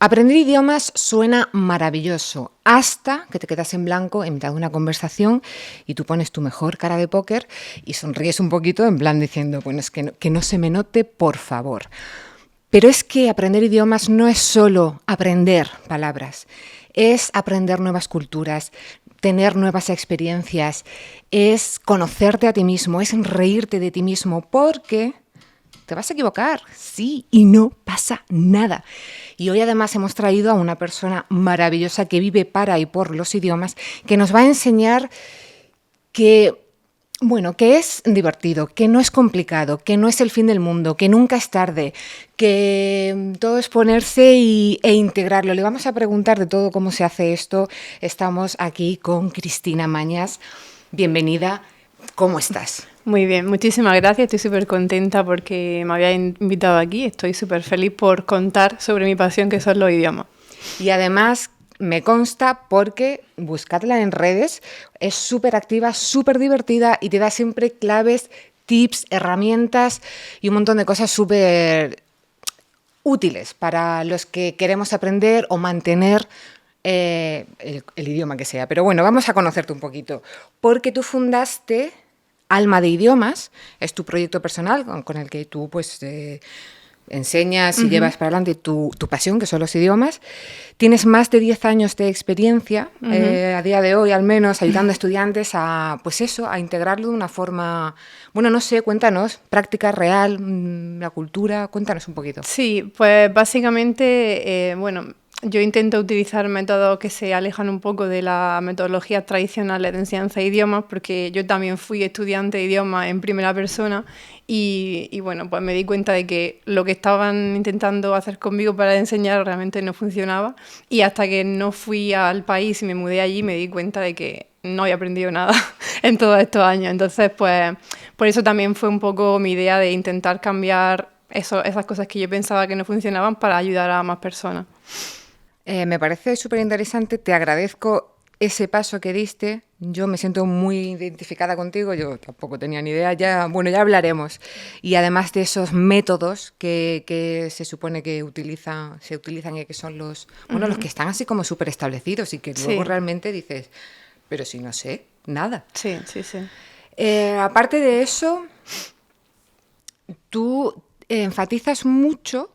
Aprender idiomas suena maravilloso hasta que te quedas en blanco en mitad de una conversación y tú pones tu mejor cara de póker y sonríes un poquito en plan diciendo, bueno, es que no se me note, por favor. Pero es que aprender idiomas no es solo aprender palabras, es aprender nuevas culturas, tener nuevas experiencias, es conocerte a ti mismo, es reírte de ti mismo, porque te vas a equivocar, sí, y no pasa nada. Y hoy además hemos traído a una persona maravillosa que vive para y por los idiomas, que nos va a enseñar que, bueno, que es divertido, que no es complicado, que no es el fin del mundo, que nunca es tarde, que todo es ponerse e integrarlo. Le vamos a preguntar de todo cómo se hace esto. Estamos aquí con Cristina Mañas. Bienvenida. ¿Cómo estás? Muy bien, muchísimas gracias. Estoy súper contenta porque me había invitado aquí. Estoy súper feliz por contar sobre mi pasión, que son los idiomas. Y además me consta porque buscadla en redes, es súper activa, súper divertida y te da siempre claves, tips, herramientas y un montón de cosas súper útiles para los que queremos aprender o mantener el idioma que sea. Pero bueno, vamos a conocerte un poquito, porque tú fundaste Alma de Idiomas, es tu proyecto personal con el que tú pues enseñas y llevas para adelante tu pasión, que son los idiomas. Tienes más de 10 años de experiencia, a día de hoy al menos, ayudando a estudiantes a, pues eso, a integrarlo de una forma, bueno, no sé, cuéntanos, práctica real, la cultura, cuéntanos un poquito. Sí, pues básicamente, yo intento utilizar métodos que se alejan un poco de las metodologías tradicionales de enseñanza de idiomas, porque yo también fui estudiante de idiomas en primera persona y bueno, pues me di cuenta de que lo que estaban intentando hacer conmigo para enseñar realmente no funcionaba, y hasta que no fui al país y me mudé allí me di cuenta de que no había aprendido nada en todos estos años. Entonces, pues por eso también fue un poco mi idea de intentar cambiar esas cosas que yo pensaba que no funcionaban para ayudar a más personas. Me parece súper interesante, te agradezco ese paso que diste. Yo me siento muy identificada contigo, yo tampoco tenía ni idea, ya, bueno, ya hablaremos. Y además de esos métodos que se supone que se utilizan y que son los, bueno, los que están así como súper establecidos y que luego Sí, realmente dices, pero si no sé nada. sí, sí, sí. Aparte de eso, tú enfatizas mucho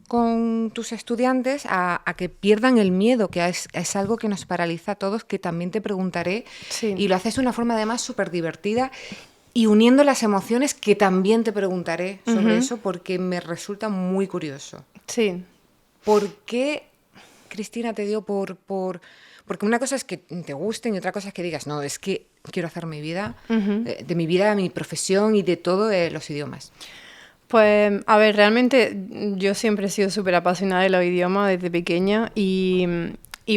con tus estudiantes a que pierdan el miedo, que es algo que nos paraliza a todos, que también te preguntaré, Sí. y lo haces de una forma además súper divertida y uniendo las emociones, que también te preguntaré sobre eso, porque me resulta muy curioso. Sí. ¿Por qué, Cristina, te dio porque una cosa es que te gusten y otra cosa es que digas, no, es que quiero hacer mi vida, de mi vida, mi profesión y de todo los idiomas? Pues, a ver, realmente yo siempre he sido súper apasionada de los idiomas desde pequeña y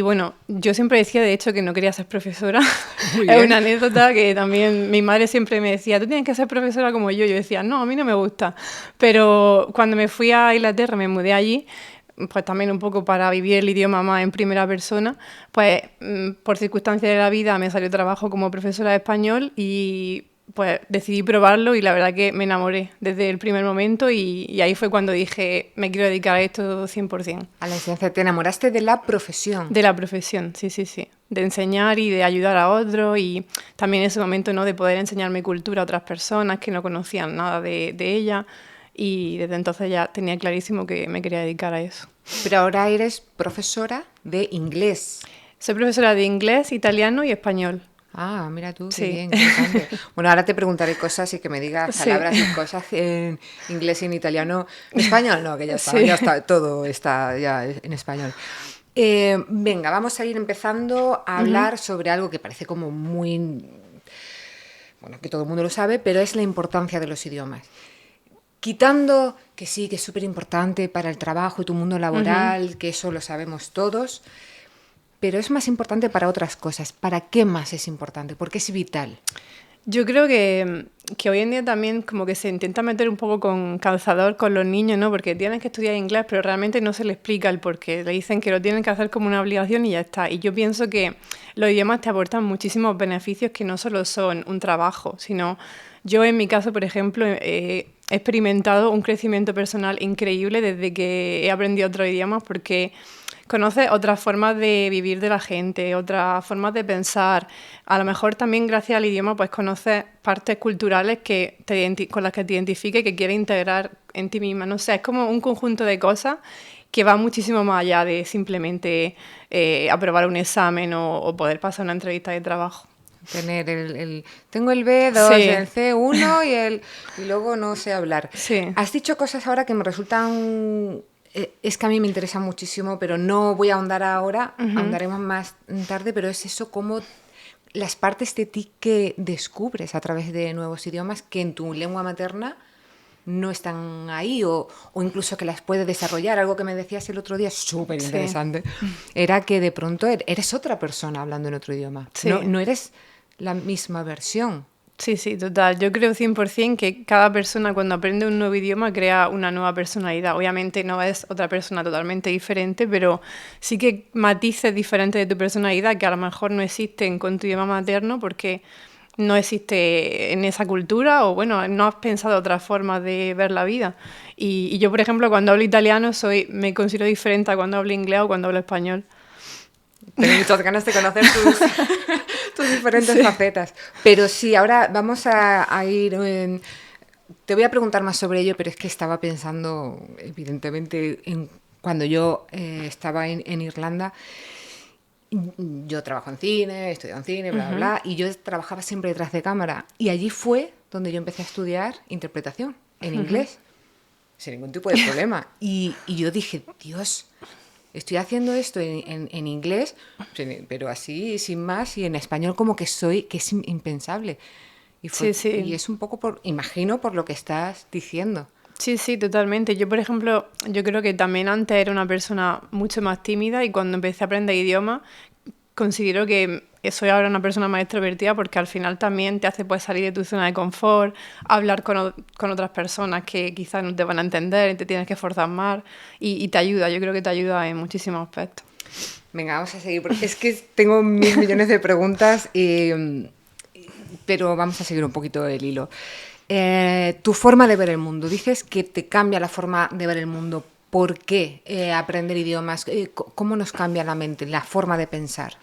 bueno, yo siempre decía de hecho que no quería ser profesora. Muy Es bien. una anécdota que también mi madre siempre me decía, tú tienes que ser profesora como yo. Yo decía, no, a mí no me gusta. Pero cuando me fui a Inglaterra, me mudé allí, pues también un poco para vivir el idioma más en primera persona, pues por circunstancias de la vida me salió trabajo como profesora de español y pues decidí probarlo y la verdad que me enamoré desde el primer momento y ahí fue cuando dije, me quiero dedicar a esto 100%. A la enseñanza, te enamoraste de la profesión. De la profesión, sí, sí, sí. De enseñar y de ayudar a otros y también ese momento, ¿no?, de poder enseñar mi cultura a otras personas que no conocían nada de ella, y desde entonces ya tenía clarísimo que me quería dedicar a eso. Pero ahora eres profesora de inglés. Soy profesora de inglés, italiano y español. Ah, mira tú, qué Sí. bien, qué interesante. Bueno, ahora te preguntaré cosas y que me digas Sí. palabras y cosas en inglés y en italiano. En español no, que Sí. ya está, todo está ya en español. Venga, vamos a ir empezando a hablar sobre algo que parece como muy, bueno, que todo el mundo lo sabe, pero es la importancia de los idiomas. Quitando que sí, que es súper importante para el trabajo y tu mundo laboral, que eso lo sabemos todos, pero es más importante para otras cosas. ¿Para qué más es importante? Porque es vital. Yo creo que hoy en día también como que se intenta meter un poco con calzador con los niños, ¿no? Porque tienen que estudiar inglés, pero realmente no se les explica el porqué. Le dicen que lo tienen que hacer como una obligación y ya está. Y yo pienso que los idiomas te aportan muchísimos beneficios que no solo son un trabajo, sino yo en mi caso, por ejemplo, he experimentado un crecimiento personal increíble desde que he aprendido otros idiomas, porque conoces otras formas de vivir de la gente, otras formas de pensar. A lo mejor también gracias al idioma pues conoces partes culturales con las que te identifiques y que quieres integrar en ti misma. No sé, es como un conjunto de cosas que va muchísimo más allá de simplemente aprobar un examen o poder pasar una entrevista de trabajo. Tener tengo el B2, Sí. el C1 y luego no sé hablar. Sí. Has dicho cosas ahora que me resultan... es que a mí me interesa muchísimo, pero no voy a ahondar ahora, ahondaremos más tarde, pero es eso como las partes de ti que descubres a través de nuevos idiomas que en tu lengua materna no están ahí o incluso que las puedes desarrollar. Algo que me decías el otro día, súper interesante, era que de pronto eres otra persona hablando en otro idioma. Sí. No eres la misma versión. Sí, sí, total. Yo creo 100% que cada persona cuando aprende un nuevo idioma crea una nueva personalidad. Obviamente no es otra persona totalmente diferente, pero sí que matices diferentes de tu personalidad que a lo mejor no existen con tu idioma materno porque no existe en esa cultura o bueno, no has pensado otra forma de ver la vida. Y yo, por ejemplo, cuando hablo italiano me considero diferente a cuando hablo inglés o cuando hablo español. Tengo muchas ganas de conocer tus diferentes facetas. Pero sí, ahora vamos a ir... te voy a preguntar más sobre ello, pero es que estaba pensando, evidentemente, cuando yo estaba en Irlanda. Yo trabajo en cine, he estudiado en cine, bla, bla, bla, y yo trabajaba siempre detrás de cámara. Y allí fue donde yo empecé a estudiar interpretación en inglés, sin ningún tipo de problema. Y yo dije, Dios, estoy haciendo esto en inglés, pero así, sin más, y en español como que es impensable. Y es un poco imagino, por lo que estás diciendo. Sí, sí, totalmente. Yo, por ejemplo, yo creo que también antes era una persona mucho más tímida y cuando empecé a aprender idiomas considero que soy ahora una persona más extrovertida porque al final también te hace pues salir de tu zona de confort, hablar con otras personas que quizás no te van a entender y te tienes que esforzar más y te ayuda, yo creo que te ayuda en muchísimos aspectos. Venga, vamos a seguir, porque es que tengo 1.000 millones de preguntas, pero vamos a seguir un poquito el hilo. Tu forma de ver el mundo. Dices que te cambia la forma de ver el mundo. ¿Por qué aprender idiomas? ¿Cómo nos cambia la mente, la forma de pensar?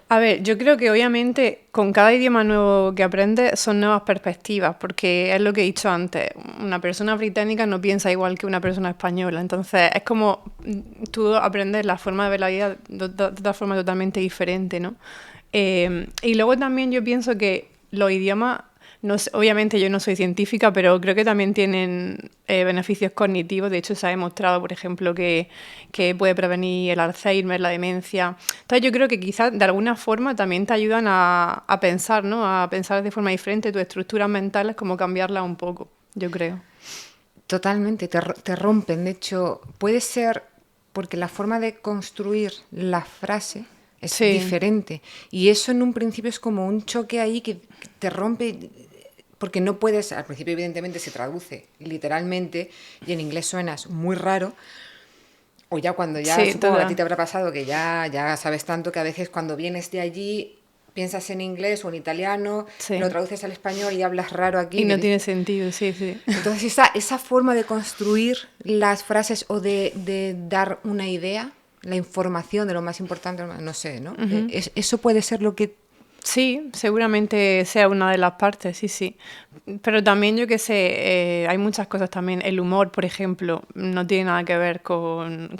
A ver, yo creo que obviamente con cada idioma nuevo que aprendes son nuevas perspectivas, porque es lo que he dicho antes, una persona británica no piensa igual que una persona española, entonces es como tú aprendes la forma de ver la vida de otra forma totalmente diferente, ¿no? Y luego también yo pienso que los idiomas, no sé, obviamente yo no soy científica, pero creo que también tienen beneficios cognitivos. De hecho, se ha demostrado, por ejemplo, que puede prevenir el Alzheimer, la demencia. Entonces, yo creo que quizás de alguna forma también te ayudan a pensar, ¿no? A pensar de forma diferente, tus estructuras mentales, como cambiarlas un poco, yo creo. Totalmente, te rompen. De hecho, puede ser porque la forma de construir la frase es diferente. Y eso en un principio es como un choque ahí que te rompe, porque no puedes, al principio evidentemente se traduce literalmente y en inglés suenas muy raro, o ya cuando ya supongo que a ti te habrá pasado que ya sabes tanto que a veces cuando vienes de allí piensas en inglés o en italiano, lo traduces al español y hablas raro aquí. Y no tiene sentido, sí. Entonces esa forma de construir las frases o de dar una idea, la información de lo más importante, no sé, ¿no? Eso puede ser lo que... Sí, seguramente sea una de las partes, sí. Pero también yo qué sé, hay muchas cosas también. El humor, por ejemplo, no tiene nada que ver con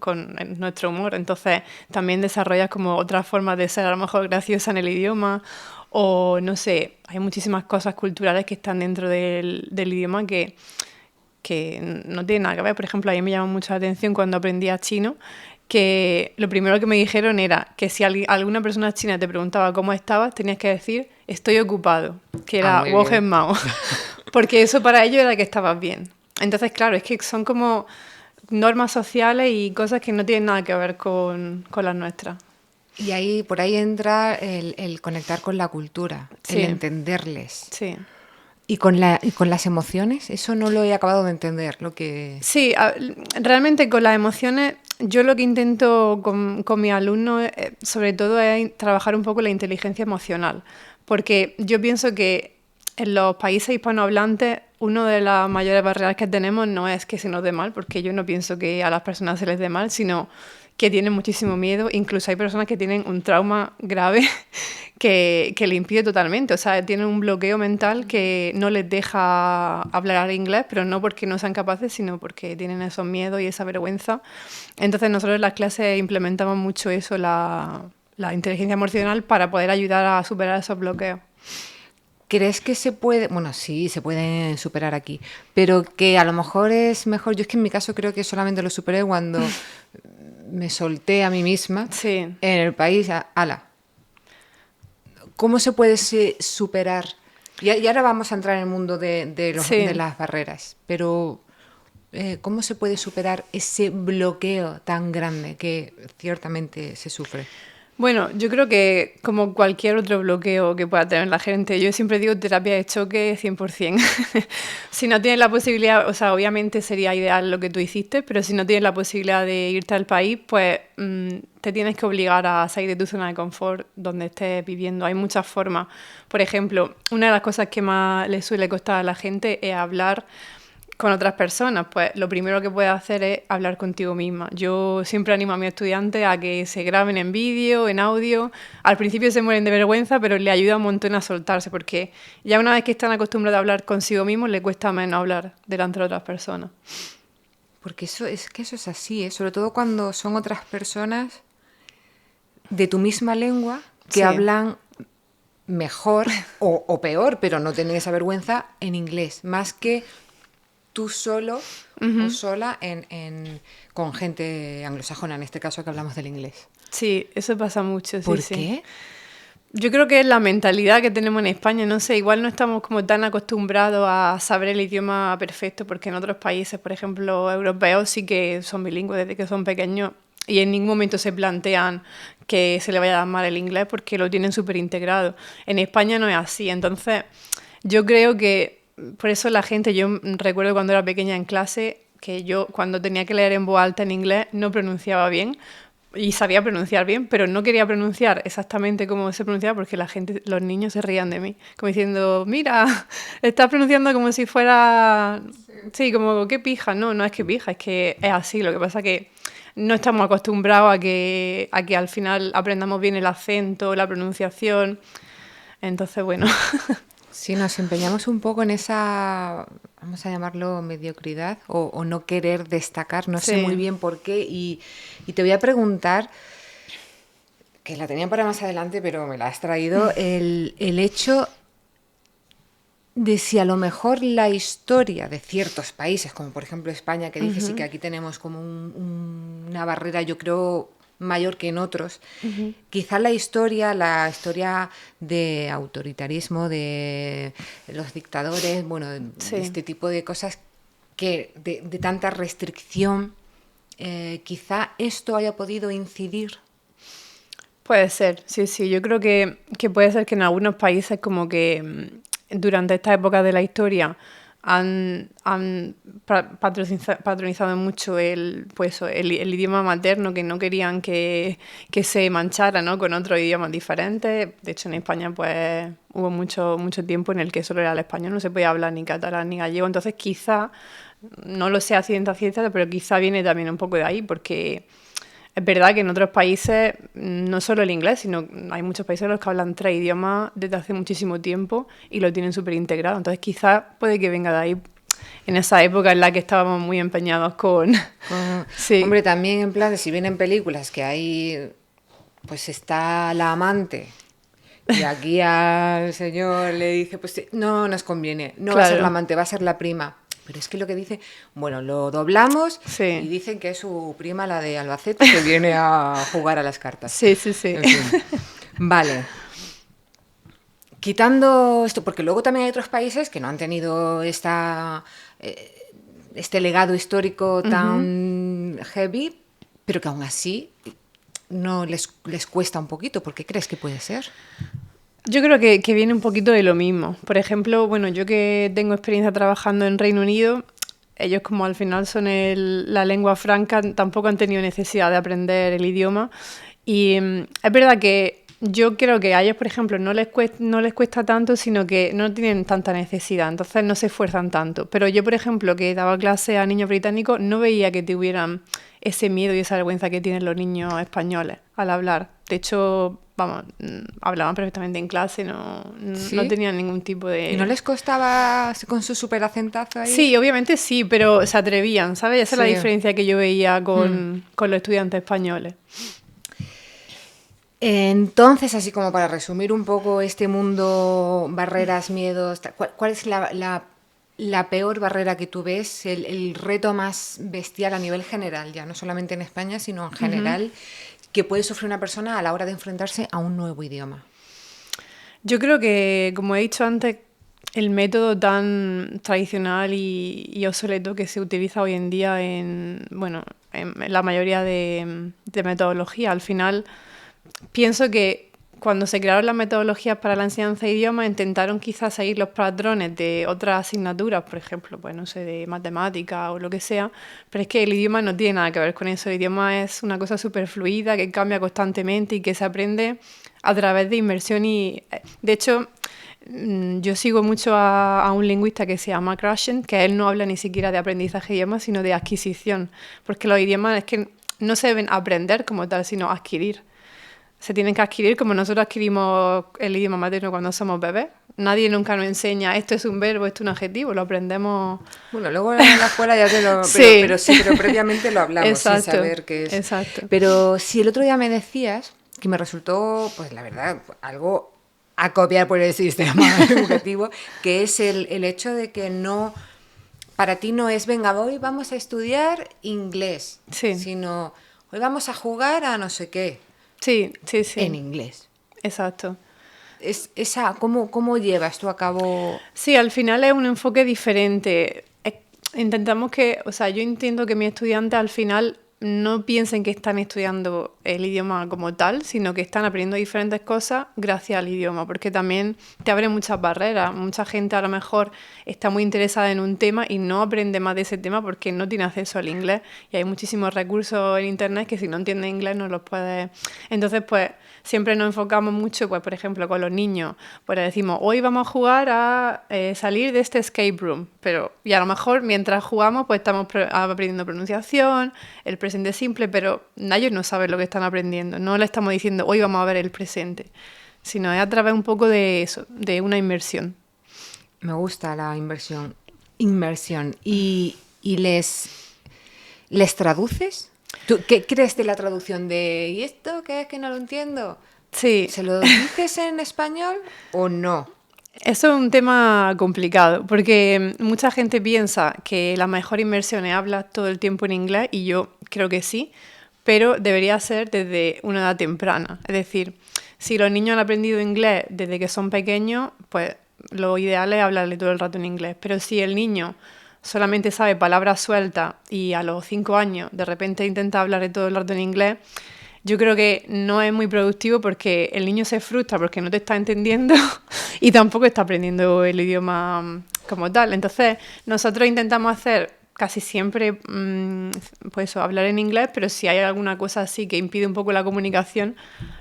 nuestro humor. Entonces también desarrollas como otras formas de ser a lo mejor graciosa en el idioma. O no sé, hay muchísimas cosas culturales que están dentro del idioma que no tienen nada que ver. Por ejemplo, a mí me llamó mucho la atención cuando aprendía chino, que lo primero que me dijeron era que si alguna persona china te preguntaba cómo estabas, tenías que decir estoy ocupado, que era wo hen mao, porque eso para ellos era que estabas bien. Entonces, claro, es que son como normas sociales y cosas que no tienen nada que ver con las nuestras. Y por ahí entra el conectar con la cultura, el entenderles. Sí. ¿Y con las emociones? Eso no lo he acabado de entender. Sí, realmente con las emociones, yo lo que intento con mis alumnos, sobre todo, es trabajar un poco la inteligencia emocional. Porque yo pienso que en los países hispanohablantes, una de las mayores barreras que tenemos no es que se nos dé mal, porque yo no pienso que a las personas se les dé mal, sino que tienen muchísimo miedo. Incluso hay personas que tienen un trauma grave que le impide totalmente. O sea, tienen un bloqueo mental que no les deja hablar inglés, pero no porque no sean capaces, sino porque tienen esos miedos y esa vergüenza. Entonces nosotros en las clases implementamos mucho eso, la inteligencia emocional, para poder ayudar a superar esos bloqueos. ¿Crees que se puede? Bueno, sí, se pueden superar aquí, pero que a lo mejor es mejor. Yo es que en mi caso creo que solamente lo superé cuando me solté a mí misma Sí. en el país. Ala, ¿cómo se puede superar? Y ahora vamos a entrar en el mundo Sí. de las barreras, pero ¿cómo se puede superar ese bloqueo tan grande que ciertamente se sufre? Bueno, yo creo que como cualquier otro bloqueo que pueda tener la gente, yo siempre digo terapia de choque 100%. Si no tienes la posibilidad, o sea, obviamente sería ideal lo que tú hiciste, pero si no tienes la posibilidad de irte al país, pues te tienes que obligar a salir de tu zona de confort donde estés viviendo. Hay muchas formas. Por ejemplo, una de las cosas que más le suele costar a la gente es hablar con otras personas. Pues lo primero que puedes hacer es hablar contigo misma. Yo siempre animo a mis estudiantes a que se graben en vídeo, en audio. Al principio se mueren de vergüenza, pero le ayuda un montón a soltarse, porque ya una vez que están acostumbrados a hablar consigo mismos, les cuesta menos hablar delante de otras personas. Porque eso es así, ¿eh? Sobre todo cuando son otras personas de tu misma lengua que Sí. hablan mejor o peor, pero no tienen esa vergüenza en inglés, más que tú solo o sola con gente anglosajona, en este caso que hablamos del inglés. Sí, eso pasa mucho, sí, ¿Por sí. qué? Yo creo que es la mentalidad que tenemos en España, no sé, igual no estamos como tan acostumbrados a saber el idioma perfecto, porque en otros países, por ejemplo, europeos, sí que son bilingües desde que son pequeños y en ningún momento se plantean que se le vaya a dar mal el inglés porque lo tienen súper integrado. En España no es así, entonces yo creo que por eso la gente, yo recuerdo cuando era pequeña en clase, que yo cuando tenía que leer en voz alta en inglés no pronunciaba bien, y sabía pronunciar bien, pero no quería pronunciar exactamente como se pronunciaba porque la gente, los niños se reían de mí, como diciendo, mira, estás pronunciando como si fuera, sí, como qué pija. No, no es que pija, es que es así. Lo que pasa que no estamos acostumbrados a que al final aprendamos bien el acento, la pronunciación. Entonces, bueno. Si nos empeñamos un poco en esa, vamos a llamarlo mediocridad o no querer destacar, no sé Sí. muy bien por qué, y te voy a preguntar, que la tenía para más adelante, pero me la has traído, el hecho de si a lo mejor la historia de ciertos países, como por ejemplo España, que dices, y que aquí tenemos como una barrera, yo creo, mayor que en otros, quizá la historia de autoritarismo, de los dictadores, bueno, Sí. de este tipo de cosas, que de tanta restricción, quizá esto haya podido incidir. Puede ser, sí, sí. Yo creo que puede ser que en algunos países como que durante esta época de la historia han patronizado mucho el idioma materno, que no querían que se manchara, ¿no?, con otros idiomas diferentes. De hecho, en España pues hubo mucho tiempo en el que solo era el español, no se podía hablar ni catalán ni gallego. Entonces quizá, no lo sé a ciencia cierta, pero quizá viene también un poco de ahí, porque es verdad que en otros países, no solo el inglés, sino hay muchos países en los que hablan 3 idiomas desde hace muchísimo tiempo y lo tienen súper integrado. Entonces quizás puede que venga de ahí, en esa época en la que estábamos muy empeñados con... Sí. Hombre, también en plan de si vienen películas que hay, pues está la amante y aquí al señor le dice, pues no nos conviene, no va a ser Claro. la amante, va a ser la prima. Pero es que lo que dice, bueno, lo doblamos Sí. y dicen que es su prima, la de Albacete, que viene a jugar a las cartas. Sí, sí, sí. En fin. Vale. Quitando esto, porque luego también hay otros países que no han tenido este legado histórico tan heavy, pero que aún así no les cuesta un poquito. ¿Por qué crees que puede ser? Yo creo que viene un poquito de lo mismo. Por ejemplo, bueno, yo que tengo experiencia trabajando en Reino Unido, ellos como al final son la lengua franca, tampoco han tenido necesidad de aprender el idioma. Y es verdad que Yo creo que a ellos, por ejemplo, no les cuesta tanto, sino que no tienen tanta necesidad, entonces no se esfuerzan tanto. Pero yo, por ejemplo, que daba clase a niños británicos, no veía que tuvieran ese miedo y esa vergüenza que tienen los niños españoles al hablar. De hecho, vamos, hablaban perfectamente en clase, no ¿Sí? tenían ningún tipo ¿Y no de... les costaba con su súper acentazo ahí? Sí, obviamente sí, pero se atrevían, ¿sabes? Esa es la Sí. diferencia que yo veía Hmm. con los estudiantes españoles. Entonces, así como para resumir un poco este mundo, barreras, miedos, ¿cuál es la peor barrera que tú ves, el reto más bestial a nivel general, ya no solamente en España, sino en general, que puede sufrir una persona a la hora de enfrentarse a un nuevo idioma? Yo creo que, como he dicho antes, el método tan tradicional y obsoleto que se utiliza hoy en día bueno, en la mayoría de metodologías, al final pienso que cuando se crearon las metodologías para la enseñanza de idiomas, intentaron quizás seguir los patrones de otras asignaturas, por ejemplo, pues no sé, de matemática o lo que sea, pero es que el idioma no tiene nada que ver con eso. El idioma es una cosa súper fluida, que cambia constantemente y que se aprende a través de inmersión y, de hecho, yo sigo mucho a un lingüista que se llama Krashen, que él no habla ni siquiera de aprendizaje de idiomas, sino de adquisición, porque los idiomas es que no se deben aprender como tal, sino adquirir. Se tienen que adquirir como nosotros adquirimos el idioma materno cuando somos bebés. Nadie nunca nos enseña esto es un verbo, esto es un adjetivo, lo aprendemos. Bueno, luego en la escuela ya te lo... Sí, pero previamente lo hablamos sin exacto, saber qué es. exacto. Pero si el otro día me decías, que me resultó, pues la verdad, algo a copiar por el sistema educativo, que es el hecho de que no, para ti no es, venga, hoy vamos a estudiar inglés, Sí, sino hoy vamos a jugar a no sé qué, sí, sí, en sí, inglés. exacto. ¿Cómo llevas tú a cabo? Sí, al final es un enfoque diferente. Intentamos que, o sea, yo entiendo que mis estudiantes al final no piensen que están estudiando el idioma como tal, sino que están aprendiendo diferentes cosas gracias al idioma, porque también te abre muchas barreras. Mucha gente a lo mejor está muy interesada en un tema y no aprende más de ese tema porque no tiene acceso al inglés. Y hay muchísimos recursos en internet que si no entiendes inglés no los puedes. Entonces, pues siempre nos enfocamos mucho, pues por ejemplo, con los niños, pues les decimos, hoy vamos a jugar a salir de este escape room, pero y a lo mejor mientras jugamos pues estamos aprendiendo pronunciación, el presente simple, pero ellos no saben lo que están aprendiendo, no le estamos diciendo, hoy vamos a ver el presente, sino es a través un poco de eso, de una inmersión. Me gusta la inversión. Inmersión. ¿Y les traduces? ¿Tú qué crees de la traducción de ¿y esto qué es que no lo entiendo? Sí, ¿Se lo dices en español o no? eso es un tema complicado, porque mucha gente piensa que la mejor inmersión es hablar todo el tiempo en inglés, y yo creo que sí, pero debería ser desde una edad temprana. Es decir, si los niños han aprendido inglés desde que son pequeños, pues lo ideal es hablarle todo el rato en inglés. Pero si el niño solamente sabe palabras sueltas y a los 5 años de repente intenta hablarle todo el rato en inglés, yo creo que no es muy productivo porque el niño se frustra porque no te está entendiendo y tampoco está aprendiendo el idioma como tal. Entonces, nosotros intentamos hacer casi siempre, pues eso, hablar en inglés, pero si hay alguna cosa así que impide un poco la comunicación,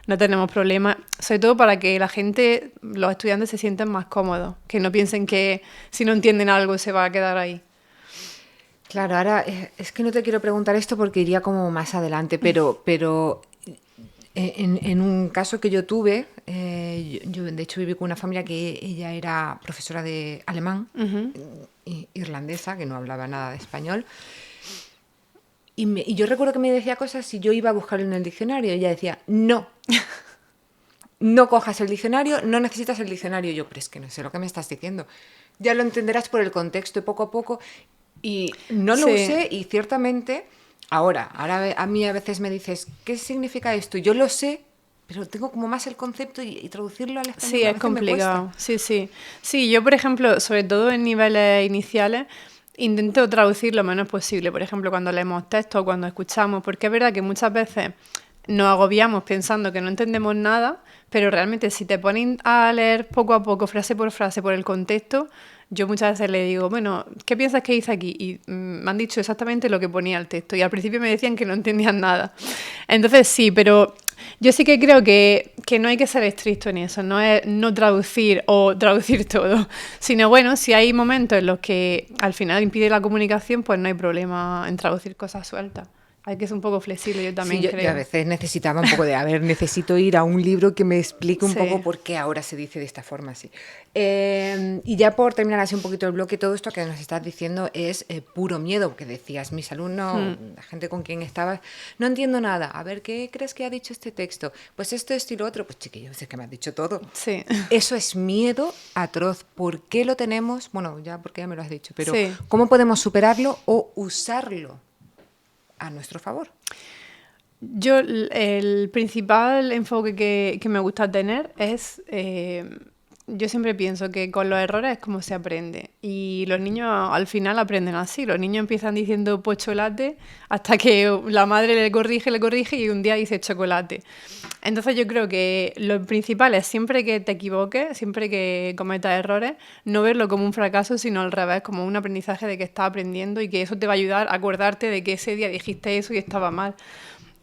no tenemos problema. Sobre todo para que la gente, los estudiantes se sientan más cómodos, que no piensen que si no entienden algo se va a quedar ahí. Claro, ahora es que no te quiero preguntar esto porque iría como más adelante, pero en un caso que yo tuve, yo de hecho viví con una familia que ella era profesora de alemán, irlandesa, que no hablaba nada de español, y yo recuerdo que me decía cosas y yo iba a buscarlo en el diccionario, y ella decía, no, no cojas el diccionario, no necesitas el diccionario. Y yo, pero es que no sé lo que me estás diciendo. Ya lo entenderás por el contexto y poco a poco. Y no lo Sí. usé y ciertamente, ahora a mí a veces me dices, ¿qué significa esto? Yo lo sé, pero tengo como más el concepto y traducirlo al Sí, español a es veces me cuesta. complicado. Sí, sí. Sí, yo, por ejemplo, sobre todo en niveles iniciales, intento traducir lo menos posible. Por ejemplo, cuando leemos textos o cuando escuchamos, porque es verdad que muchas veces nos agobiamos pensando que no entendemos nada, pero realmente si te ponen a leer poco a poco, frase por frase, por el contexto, yo muchas veces le digo, bueno, ¿qué piensas que hice aquí? Y me han dicho exactamente lo que ponía el texto. Y al principio me decían que no entendían nada. Entonces sí, pero Yo sí que creo que no hay que ser estricto en eso, no es no traducir o traducir todo, sino bueno, si hay momentos en los que al final impide la comunicación, pues no hay problema en traducir cosas sueltas. Hay que ser un poco flexible, yo Sí, también yo a creo. veces necesitaba un poco de, a ver, necesito ir a un libro que me explique un poco Sí. por qué ahora se dice de esta forma así. Y ya por terminar así un poquito el bloque, todo esto que nos estás diciendo es puro miedo, porque decías, mis alumnos, la gente con quien estabas, no entiendo nada, a ver, ¿qué crees que ha dicho este texto? Pues esto y lo otro, pues chiquillos, es que me has dicho todo. Sí. Eso es miedo atroz. ¿Por qué lo tenemos? Bueno, ya porque ya me lo has dicho, pero Sí. ¿cómo podemos superarlo o usarlo a nuestro favor? Yo el principal enfoque que me gusta tener es, yo siempre pienso que con los errores es como se aprende y los niños al final aprenden así, los niños empiezan diciendo pocholate hasta que la madre le corrige y un día dice chocolate. Entonces yo creo que lo principal es siempre que te equivoques, siempre que cometas errores, no verlo como un fracaso, sino al revés, como un aprendizaje de que estás aprendiendo y que eso te va a ayudar a acordarte de que ese día dijiste eso y estaba mal.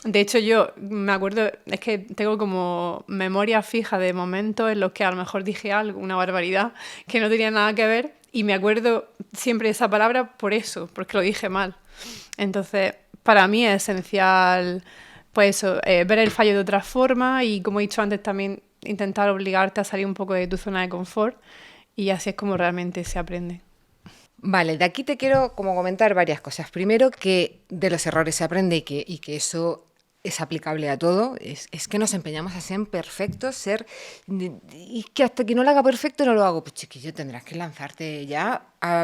De hecho, yo me acuerdo, es que tengo como memoria fija de momentos en los que a lo mejor dije algo, una barbaridad, que no tenía nada que ver, y me acuerdo siempre de esa palabra por eso, porque lo dije mal. Entonces, para mí es esencial, pues eso, ver el fallo de otra forma y, como he dicho antes, también intentar obligarte a salir un poco de tu zona de confort, y así es como realmente se aprende. Vale, de aquí te quiero como comentar varias cosas. Primero, que de los errores se aprende y que eso es aplicable a todo. Es que nos empeñamos a ser perfectos, y que hasta que no lo haga perfecto no lo hago. Pues chiquillo, tendrás que lanzarte ya.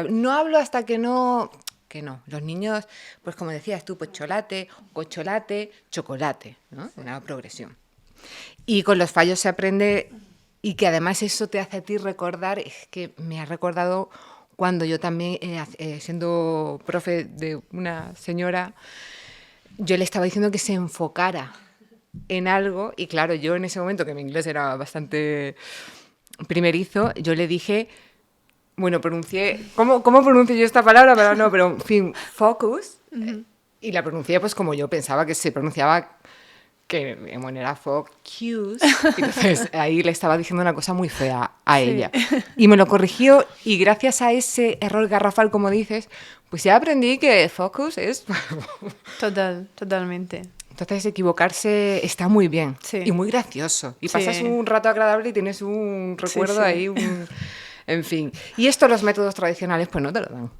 No hablo hasta que no... Que no. Los niños, pues como decías tú, pues cholate, cocholate, chocolate, ¿no? Una progresión. Y con los fallos se aprende y que además eso te hace a ti recordar, es que me ha recordado cuando yo también, siendo profe de una señora, yo le estaba diciendo que se enfocara en algo y claro, yo en ese momento, que mi inglés era bastante primerizo, yo le dije, bueno, pronuncié, ¿cómo pronuncio yo esta palabra? Pero no, pero en fin, focus, y la pronuncié pues como yo pensaba que se pronunciaba, que bueno, era focus. Entonces ahí le estaba diciendo una cosa muy fea a Sí, ella. Y me lo corrigió y gracias a ese error garrafal, como dices, pues ya aprendí que focus es... totalmente. Entonces equivocarse está muy bien y Sí, muy gracioso. Y pasas sí, un rato agradable y tienes un sí, recuerdo sí. ahí, en fin. Y esto los métodos tradicionales pues no te lo dan.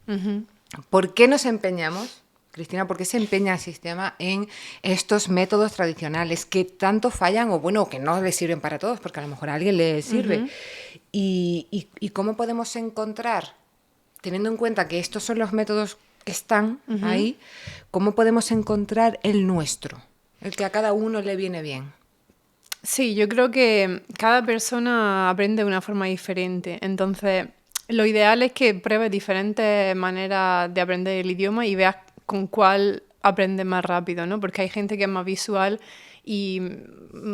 Ujú. ¿Por qué nos empeñamos, Cristina, por qué se empeña el sistema en estos métodos tradicionales que tanto fallan o bueno, que no les sirven para todos, porque a lo mejor a alguien le sirve? Ujú. Y cómo podemos encontrar, teniendo en cuenta que estos son los métodos que están ahí, cómo podemos encontrar el nuestro, el que a cada uno le viene bien? Sí, yo creo que cada persona aprende de una forma diferente. Entonces, lo ideal es que pruebes diferentes maneras de aprender el idioma y veas con cuál aprendes más rápido, ¿no? Porque hay gente que es más visual y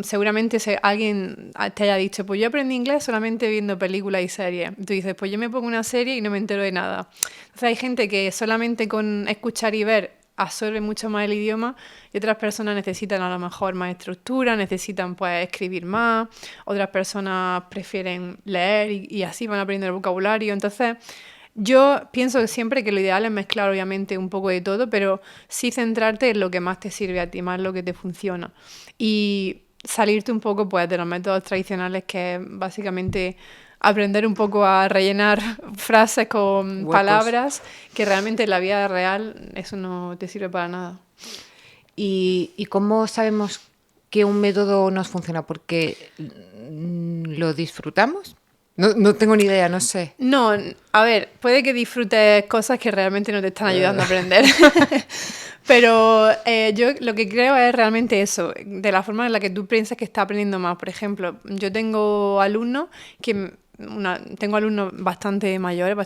seguramente alguien te haya dicho, pues yo aprendí inglés solamente viendo películas y series. Tú dices, pues yo me pongo una serie y no me entero de nada. Entonces hay gente que solamente con escuchar y ver absorbe mucho más el idioma y otras personas necesitan a lo mejor más estructura, necesitan pues escribir más, otras personas prefieren leer y así van aprendiendo el vocabulario. Entonces, yo pienso siempre que lo ideal es mezclar obviamente un poco de todo, pero sí centrarte en lo que más te sirve a ti, más lo que te funciona. Y salirte un poco pues de los métodos tradicionales que es básicamente aprender un poco a rellenar frases con Huecos. palabras que realmente en la vida real eso no te sirve para nada. ¿Y cómo sabemos que un método nos funciona? ¿Porque lo disfrutamos? No tengo ni idea, no sé. No, a ver, puede que disfrutes cosas que realmente no te están ayudando a aprender, pero yo lo que creo es realmente eso, de la forma en la que tú piensas que estás aprendiendo más. Por ejemplo, yo tengo alumnos tengo alumnos bastante mayores,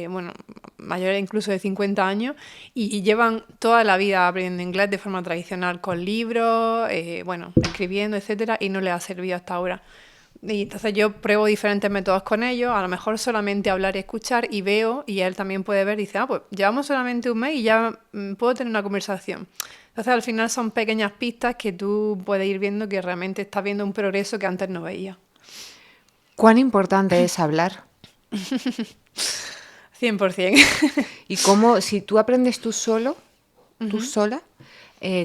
bueno, mayores incluso de 50 años, y llevan toda la vida aprendiendo inglés de forma tradicional, con libros, bueno, escribiendo, etcétera, y no les ha servido hasta ahora. Y entonces yo pruebo diferentes métodos con ellos, a lo mejor solamente hablar y escuchar y veo, y él también puede ver y dice, pues llevamos solamente un mes y ya puedo tener una conversación. Entonces al final son pequeñas pistas que tú puedes ir viendo que realmente estás viendo un progreso que antes no veías. ¿Cuán importante es hablar? 100%. Y cómo, si tú aprendes tú solo, tú sola,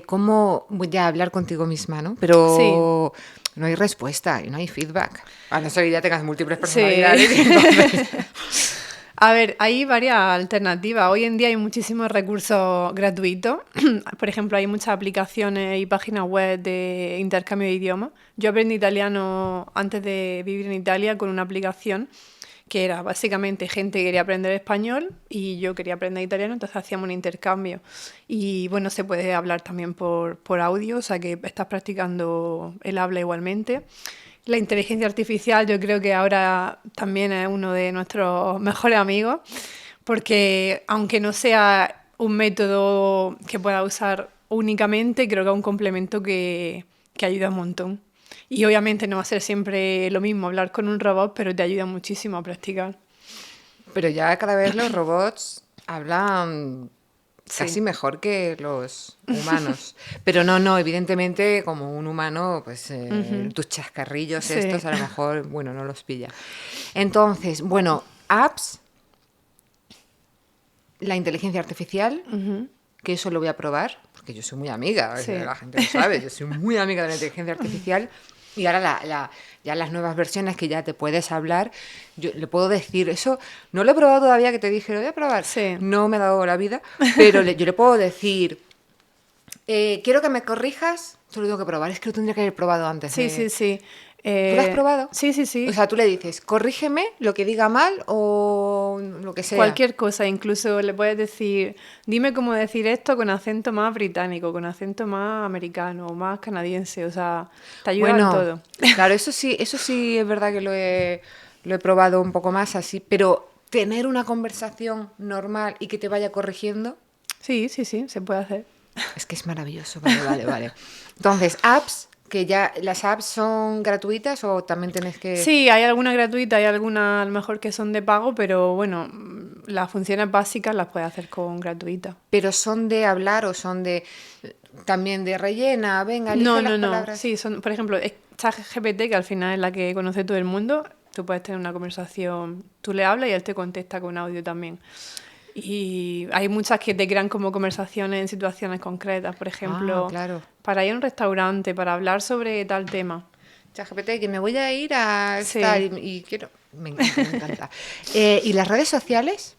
cómo voy a hablar contigo misma, ¿no? Sí, Pero no hay respuesta y no hay feedback. A no ser que ya tengas múltiples sí. personalidades. Y entonces... A ver, hay varias alternativas. Hoy en día hay muchísimos recursos gratuitos. Por ejemplo, hay muchas aplicaciones y páginas web de intercambio de idiomas. Yo aprendí italiano antes de vivir en Italia con una aplicación que era básicamente gente que quería aprender español y yo quería aprender italiano, entonces hacíamos un intercambio. Y bueno, se puede hablar también por audio, o sea que estás practicando el habla igualmente. La inteligencia artificial yo creo que ahora también es uno de nuestros mejores amigos, porque aunque no sea un método que pueda usar únicamente, creo que es un complemento que ayuda un montón. Y obviamente no va a ser siempre lo mismo hablar con un robot, pero te ayuda muchísimo a practicar. Pero ya cada vez los robots hablan casi Sí. mejor que los humanos. Pero no, evidentemente como un humano, pues tus chascarrillos Sí. estos a lo mejor, bueno, no los pilla. Entonces, bueno, apps, la inteligencia artificial, que eso lo voy a probar, porque yo soy muy amiga, Sí. la gente lo sabe, yo soy muy amiga de la inteligencia artificial. Y ahora ya las nuevas versiones que ya te puedes hablar, yo le puedo decir, eso no lo he probado todavía, que te dije, lo voy a probar. Sí. No me ha dado la vida, pero yo le puedo decir, quiero que me corrijas, solo tengo que probar, es que lo tendría que haber probado antes Sí, de... sí, sí. ¿Tú lo has probado? Sí, sí, O sí. sea, tú le dices, corrígeme lo que diga mal o lo que sea. Cualquier cosa, incluso le puedes decir, dime cómo decir esto con acento más británico, con acento más americano o más canadiense, o sea, te ayuda en Bueno, todo. claro, eso sí es verdad que lo he probado un poco más así, pero tener una conversación normal y que te vaya corrigiendo, Sí, sí, sí, se puede hacer. es que es maravilloso. Vale. Entonces, apps, que ya las apps son gratuitas o también tenés que... Sí, hay algunas gratuitas, hay algunas a lo mejor que son de pago, pero bueno, las funciones básicas las puedes hacer con gratuita. Pero son de hablar o son de también de rellena, venga, elige No, las no, no. palabras. Sí, son, por ejemplo, ChatGPT, que al final es la que conoce todo el mundo, tú puedes tener una conversación, tú le hablas y él te contesta con audio también. Y hay muchas que te crean como conversaciones en situaciones concretas, por Ah, ejemplo, claro. para ir a un restaurante, para hablar sobre tal tema. ChatGPT, que me voy a ir a estar Sí. y quiero... Me encanta, me encanta. ¿Y las redes sociales?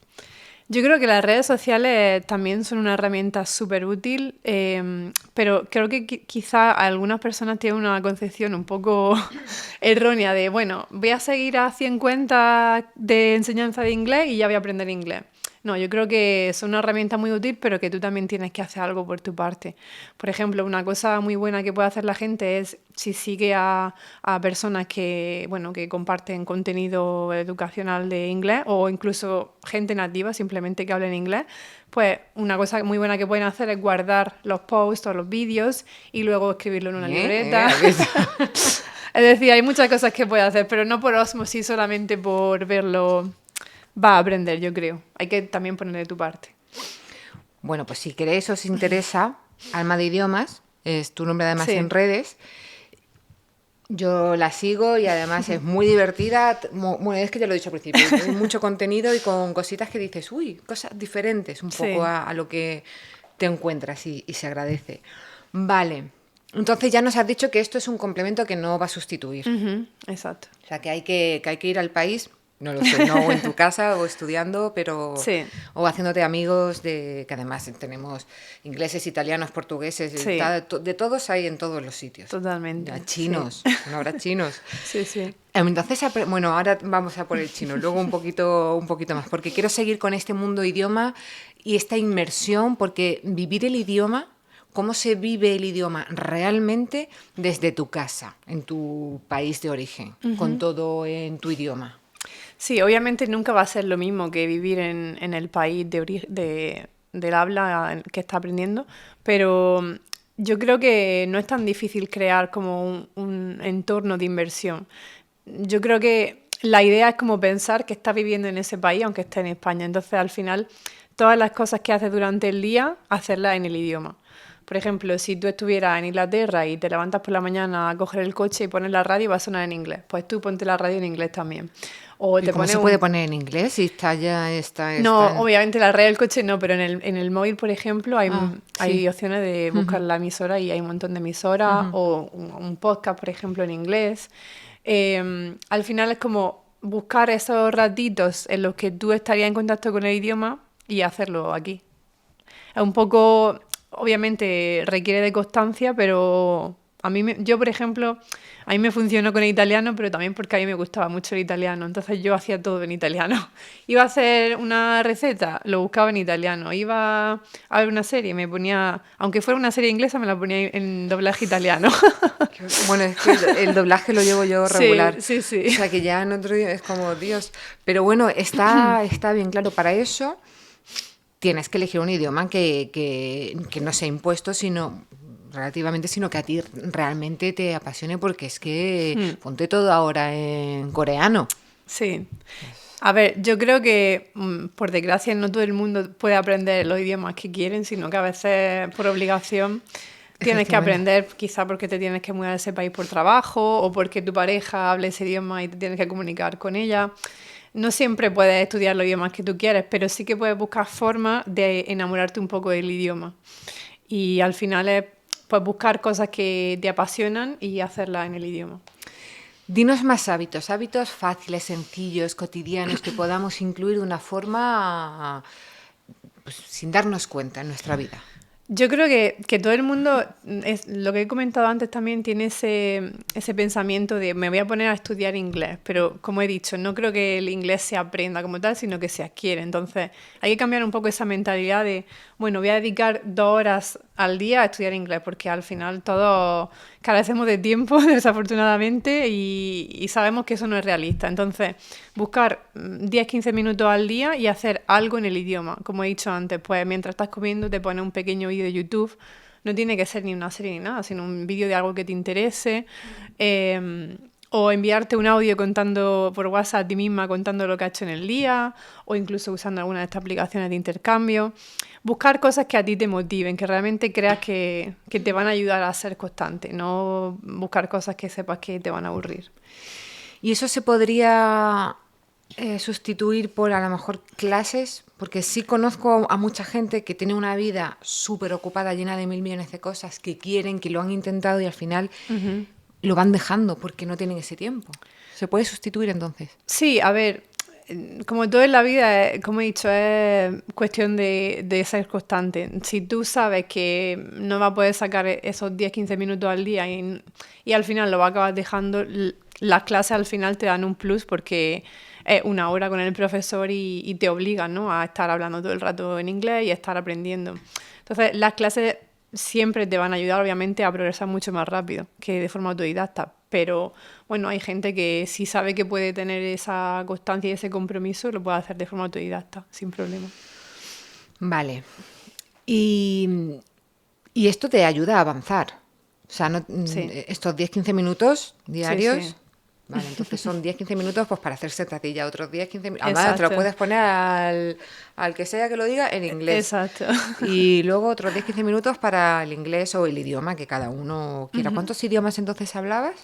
Yo creo que las redes sociales también son una herramienta súper útil, pero creo que quizá algunas personas tienen una concepción un poco errónea de, bueno, voy a seguir a 100 cuentas de enseñanza de inglés y ya voy a aprender inglés. No, yo creo que son una herramienta muy útil, pero que tú también tienes que hacer algo por tu parte. Por ejemplo, una cosa muy buena que puede hacer la gente es si sigue a personas que, bueno, que comparten contenido educacional de inglés o incluso gente nativa, simplemente que hablen inglés, pues una cosa muy buena que pueden hacer es guardar los posts o los vídeos y luego escribirlo en una libreta. Aquí está. Es decir, hay muchas cosas que puede hacer, pero no por osmosis, solamente por verlo. Va a aprender, yo creo. Hay que también ponerle de tu parte. Bueno, pues si queréis, os interesa, Alma de Idiomas, es tu nombre además en Sí, redes. Yo la sigo y además es muy divertida. Bueno, es que ya lo he dicho al principio, hay mucho contenido y con cositas que dices, uy, cosas diferentes un poco sí. a lo que te encuentras y se agradece. Vale, entonces ya nos has dicho que esto es un complemento que no va a sustituir. Ujú, exacto. O sea, que hay que ir al país, no lo sé, no o en tu casa o estudiando, pero Sí, o haciéndote amigos de que además tenemos ingleses, italianos, portugueses, sí, de todos hay en todos los sitios. totalmente. Ya, Sí, chinos, no habrá chinos. sí, sí. Entonces, bueno, ahora vamos a por el chino, luego un poquito más, porque quiero seguir con este mundo idioma y esta inmersión, porque vivir el idioma, cómo se vive el idioma realmente desde tu casa, en tu país de origen, con todo en tu idioma. Sí, obviamente nunca va a ser lo mismo que vivir en el país del habla que está aprendiendo, pero yo creo que no es tan difícil crear como un entorno de inversión. Yo creo que la idea es como pensar que estás viviendo en ese país, aunque esté en España. Entonces, al final, todas las cosas que haces durante el día, hacerlas en el idioma. Por ejemplo, si tú estuvieras en Inglaterra y te levantas por la mañana a coger el coche y pones la radio, va a sonar en inglés. Pues tú ponte la radio en inglés también. O ¿Y te cómo pones se puede poner en inglés? Si No, está en... obviamente la radio del coche no, pero en el móvil, por ejemplo, Ah, hay sí. opciones de buscar la emisora y hay un montón de emisoras o un podcast, por ejemplo, en inglés. Al final es como buscar esos ratitos en los que tú estarías en contacto con el idioma y hacerlo aquí. Es un poco, obviamente requiere de constancia, pero yo, por ejemplo, a mí me funcionó con el italiano, pero también porque a mí me gustaba mucho el italiano. Entonces yo hacía todo en italiano. Iba a hacer una receta, lo buscaba en italiano. Iba a ver una serie, me ponía, aunque fuera una serie inglesa, me la ponía en doblaje italiano. Bueno, es que el doblaje lo llevo yo Sí, regular. sí, sí. O sea, que ya en otro día es como, Dios. Pero bueno, está bien claro. Para eso tienes que elegir un idioma que no sea impuesto, sino relativamente, sino que a ti realmente te apasione, porque es que ponte todo ahora en coreano. Sí. A ver, yo creo que, por desgracia, no todo el mundo puede aprender los idiomas que quieren, sino que a veces, por obligación, tienes que Efectivamente. aprender, quizá porque te tienes que mudar a ese país por trabajo o porque tu pareja hable ese idioma y te tienes que comunicar con ella. No siempre puedes estudiar los idiomas que tú quieres, pero sí que puedes buscar formas de enamorarte un poco del idioma. Y al final es pues, buscar cosas que te apasionan y hacerlas en el idioma. Dinos más hábitos fáciles, sencillos, cotidianos, que podamos incluir de una forma pues, sin darnos cuenta en nuestra vida. Yo creo que todo el mundo, es, lo que he comentado antes también, tiene ese pensamiento de me voy a poner a estudiar inglés, pero como he dicho, no creo que el inglés se aprenda como tal, sino que se adquiere. Entonces hay que cambiar un poco esa mentalidad de, bueno, voy a dedicar 2 horas al día a estudiar inglés, porque al final todos carecemos de tiempo, desafortunadamente, y sabemos que eso no es realista. Entonces, buscar 10-15 minutos al día y hacer algo en el idioma. Como he dicho antes, pues mientras estás comiendo te pones un pequeño vídeo de YouTube. No tiene que ser ni una serie ni nada, sino un vídeo de algo que te interese. O enviarte un audio contando por WhatsApp a ti misma, contando lo que has hecho en el día, o incluso usando alguna de estas aplicaciones de intercambio. Buscar cosas que a ti te motiven, que realmente creas que te van a ayudar a ser constante, no buscar cosas que sepas que te van a aburrir. Y eso se podría sustituir por a lo mejor clases, porque sí conozco a mucha gente que tiene una vida súper ocupada, llena de 1.000 millones de cosas, que quieren, que lo han intentado y al final lo van dejando porque no tienen ese tiempo. ¿Se puede sustituir entonces? Sí, a ver, como todo en la vida, como he dicho, es cuestión de ser constante. Si tú sabes que no vas a poder sacar esos 10-15 minutos al día y al final lo vas a acabar dejando, las clases al final te dan un plus porque es 1 hora con el profesor y te obligan, ¿no?, a estar hablando todo el rato en inglés y a estar aprendiendo. Entonces, las clases siempre te van a ayudar, obviamente, a progresar mucho más rápido que de forma autodidacta. Pero, bueno, hay gente que si sabe que puede tener esa constancia y ese compromiso, lo puede hacer de forma autodidacta, sin problema. Vale. Y esto te ayuda a avanzar. O sea, Sí, estos 10-15 minutos sí, diarios. sí. Vale, entonces son 10-15 minutos pues para hacer sentadilla, otros 10-15 minutos. Además, te lo Exacto. puedes poner al que sea que lo diga en inglés. Exacto. Y luego otros 10-15 minutos para el inglés o el idioma que cada uno quiera. ¿Cuántos idiomas entonces hablabas?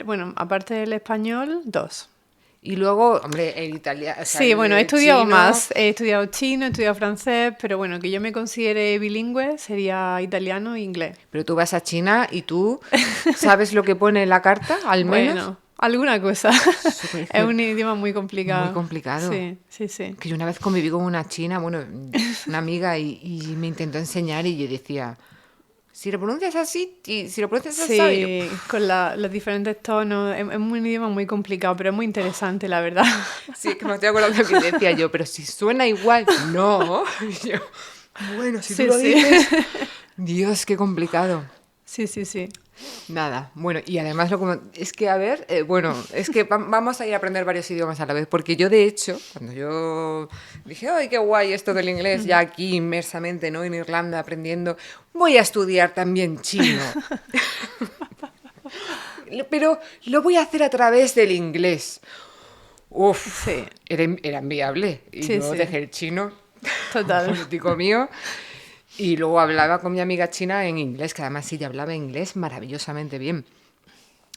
Bueno, aparte del español, 2. Y luego, hombre, el italiano, o sea, Sí, bueno, he el estudiado chino. más. He estudiado chino, he estudiado francés, pero bueno, que yo me considere bilingüe sería italiano e inglés. Pero tú vas a China y tú sabes lo que pone en la carta, al menos. Bueno, alguna cosa. Súper- Es un idioma muy Muy complicado. complicado. Sí, sí, sí. Que yo una vez conviví con una china, bueno, una amiga, y me intentó enseñar y yo decía, si lo pronuncias así, si lo pronuncias así, y yo, Sí, con los diferentes tonos. Es un idioma muy complicado, pero es muy interesante, la verdad. sí, es que me estoy acordando de que decía yo, pero si suena igual, no. Y yo, bueno, si tú Sí, lo sí. dices, Dios, qué complicado. Sí, sí, sí. Nada, bueno, y además es que, a ver, bueno, es que vamos a ir a aprender varios idiomas a la vez, porque yo de hecho, cuando yo dije, ay, qué guay esto del inglés, ya aquí inmersamente, ¿no? En Irlanda aprendiendo, voy a estudiar también chino, pero lo voy a hacer a través del inglés. Uf, Sí, era inviable, y sí, yo sí. dejé el chino, Total. político mío. Y luego hablaba con mi amiga china en inglés, que además ella hablaba inglés maravillosamente bien,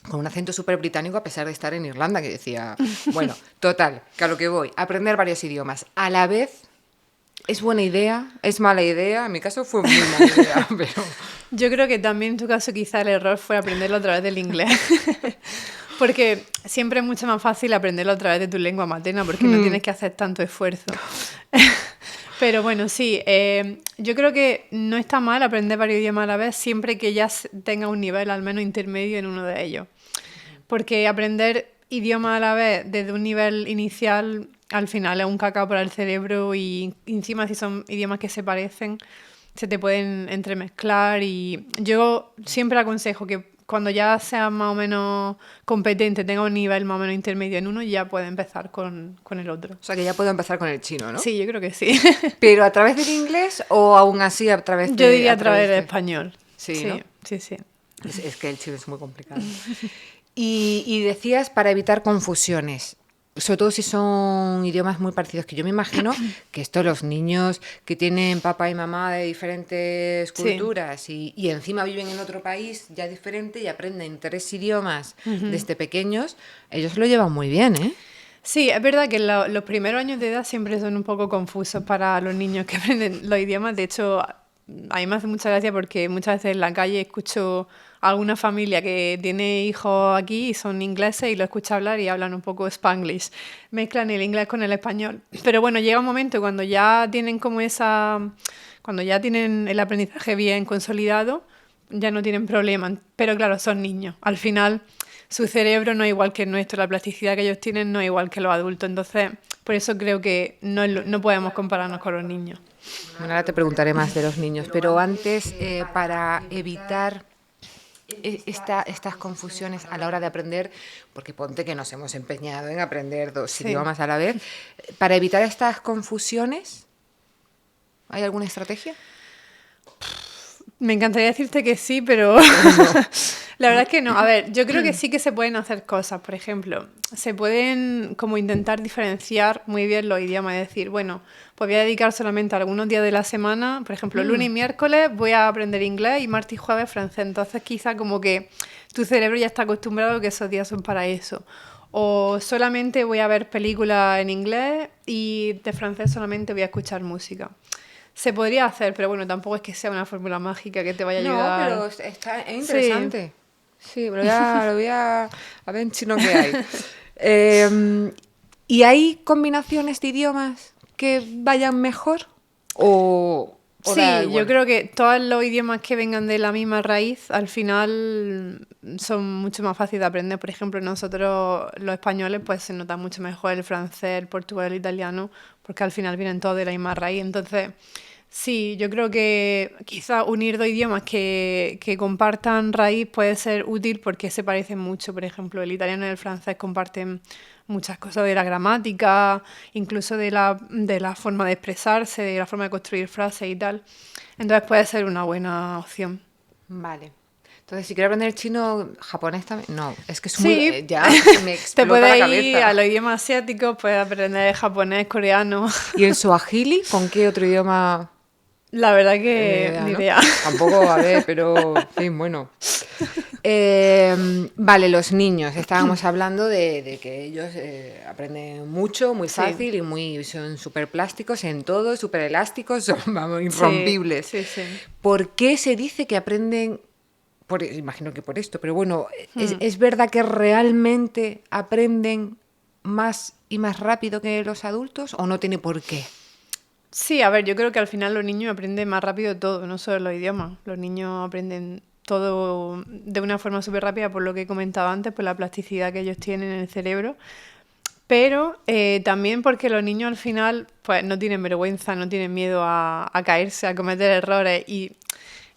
con un acento súper británico a pesar de estar en Irlanda, que decía, bueno, total, que a lo que voy, aprender varios idiomas a la vez. ¿Es buena idea? ¿Es mala idea? En mi caso fue muy mala idea, pero... Yo creo que también en tu caso quizá el error fue aprenderlo a través del inglés. Porque siempre es mucho más fácil aprenderlo a través de tu lengua materna porque no tienes que hacer tanto esfuerzo. Pero bueno, sí, yo creo que no está mal aprender varios idiomas a la vez siempre que ya tenga un nivel al menos intermedio en uno de ellos. Porque aprender idiomas a la vez desde un nivel inicial al final es un cacao para el cerebro y encima si son idiomas que se parecen se te pueden entremezclar y yo siempre aconsejo que cuando ya seas más o menos competente, tenga un nivel más o menos intermedio en uno, ya puedes empezar con el otro. O sea, que ya puedo empezar con el chino, ¿no? Sí, yo creo que sí. ¿Pero a través del inglés o aún así a través de...? Yo diría a través del español. Sí, Sí, ¿no? sí, sí. Es que el chino es muy complicado. Y decías para evitar confusiones, sobre todo si son idiomas muy parecidos, que yo me imagino que esto los niños que tienen papá y mamá de diferentes Sí. culturas y encima viven en otro país ya diferente y aprenden 3 idiomas desde pequeños, ellos lo llevan muy bien, ¿eh? Sí, es verdad que los primeros años de edad siempre son un poco confusos para los niños que aprenden los idiomas. De hecho, a mí me hace mucha gracia porque muchas veces en la calle escucho a alguna familia que tiene hijos aquí y son ingleses y lo escucho hablar y hablan un poco spanglish. Mezclan el inglés con el español. Pero bueno, llega un momento cuando ya tienen como cuando ya tienen el aprendizaje bien consolidado, ya no tienen problema. Pero claro, son niños. Al final su cerebro no es igual que el nuestro, la plasticidad que ellos tienen no es igual que los adultos. Entonces, por eso creo que no podemos compararnos con los niños. Bueno, ahora te preguntaré más de los niños, pero antes, para evitar estas confusiones a la hora de aprender, porque ponte que nos hemos empeñado en aprender 2 idiomas a la vez, para evitar estas confusiones, ¿hay alguna estrategia? Me encantaría decirte que sí, pero la verdad es que no. A ver, yo creo que sí que se pueden hacer cosas. Por ejemplo, se pueden como intentar diferenciar muy bien los idiomas. Es decir, bueno, pues voy a dedicar solamente a algunos días de la semana. Por ejemplo, lunes y miércoles voy a aprender inglés y martes y jueves francés. Entonces quizá como que tu cerebro ya está acostumbrado a que esos días son para eso. O solamente voy a ver películas en inglés y de francés solamente voy a escuchar música. Se podría hacer, pero bueno, tampoco es que sea una fórmula mágica que te vaya a ayudar. No, pero es interesante. Sí, lo voy a ver en chino qué hay. ¿Y hay combinaciones de idiomas que vayan mejor? ¿O Sí, da igual? yo creo que todos los idiomas que vengan de la misma raíz al final son mucho más fáciles de aprender. Por ejemplo, nosotros los españoles pues se nota mucho mejor el francés, el portugués, el italiano, porque al final vienen todos de la misma raíz. Entonces, sí, yo creo que quizá unir 2 idiomas que compartan raíz puede ser útil porque se parecen mucho. Por ejemplo, el italiano y el francés comparten muchas cosas de la gramática, incluso de la forma de expresarse, de la forma de construir frases y tal. Entonces puede ser una buena opción. Vale. Entonces, si quiero aprender chino, japonés también. No, es que es Sí, muy. Ya me te explota puedes la ir cabeza. a los idiomas asiáticos, puedes aprender japonés, coreano. ¿Y el suajili? ¿Con qué otro idioma? La verdad Ni que idea, ni ¿no? idea. Tampoco, a ver, pero, en fin, bueno. Vale, los niños. Estábamos hablando de que ellos aprenden mucho, muy Sí. fácil y son súper plásticos en todo, súper elásticos, son, vamos, Sí, irrompibles. sí, sí. ¿Por qué se dice que aprenden? Imagino que por esto, pero bueno, ¿es verdad que realmente aprenden más y más rápido que los adultos o no tiene por qué? Sí, a ver, yo creo que al final los niños aprenden más rápido todo, no solo los idiomas. Los niños aprenden todo de una forma súper rápida, por lo que he comentado antes, por la plasticidad que ellos tienen en el cerebro. Pero también porque los niños al final pues no tienen vergüenza, no tienen miedo a caerse, a cometer errores. Y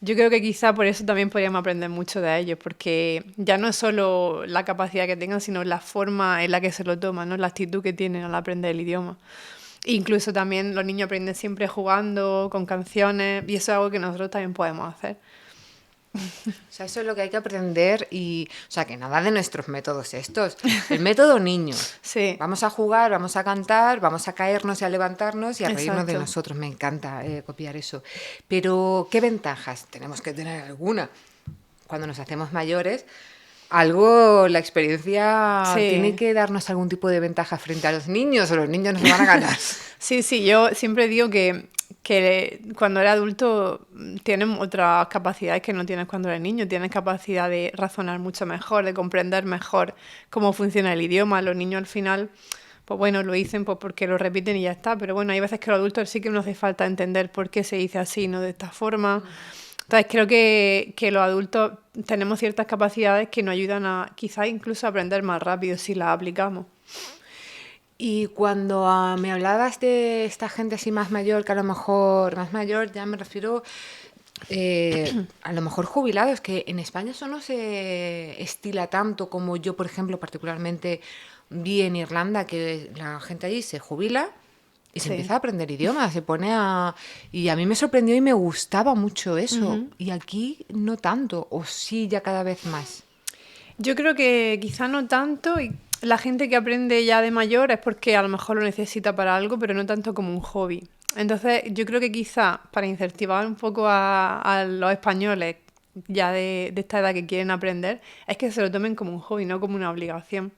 yo creo que quizá por eso también podríamos aprender mucho de ellos, porque ya no es solo la capacidad que tengan, sino la forma en la que se lo toman, ¿no? La actitud que tienen al aprender el idioma. Incluso también los niños aprenden siempre jugando, con canciones, y eso es algo que nosotros también podemos hacer. O sea, eso es lo que hay que aprender y, o sea, que nada de nuestros métodos estos. El método niño. Sí, Vamos a jugar, vamos a cantar, vamos a caernos y a levantarnos y a reírnos de exacto. nosotros. Me encanta copiar eso. Pero, ¿qué ventajas? Tenemos que tener alguna. Cuando nos hacemos mayores, algo, la experiencia tiene Sí. que darnos algún tipo de ventaja frente a los niños o los niños nos van a ganar. Sí, sí, yo siempre digo que cuando eres adulto tienes otras capacidades que no tienes cuando eres niño. Tienes capacidad de razonar mucho mejor, de comprender mejor cómo funciona el idioma. Los niños al final, pues bueno, lo dicen pues porque lo repiten y ya está. Pero bueno, hay veces que los adultos sí que nos hace falta entender por qué se dice así, no de esta forma. Entonces creo que los adultos tenemos ciertas capacidades que nos ayudan a quizás incluso a aprender más rápido si las aplicamos. Y cuando me hablabas de esta gente así más mayor, que a lo mejor, más mayor, ya me refiero a lo mejor jubilados, que en España eso no se estila tanto como yo, por ejemplo, particularmente vi en Irlanda, que la gente allí se jubila y se Sí. empieza a aprender idiomas, se pone a... Y a mí me sorprendió y me gustaba mucho eso. Y aquí no tanto, o sí ya cada vez más. Yo creo que quizá no tanto, y la gente que aprende ya de mayor es porque a lo mejor lo necesita para algo, pero no tanto como un hobby. Entonces, yo creo que quizá para incentivar un poco a los españoles ya de esta edad que quieren aprender, es que se lo tomen como un hobby, no como una obligación.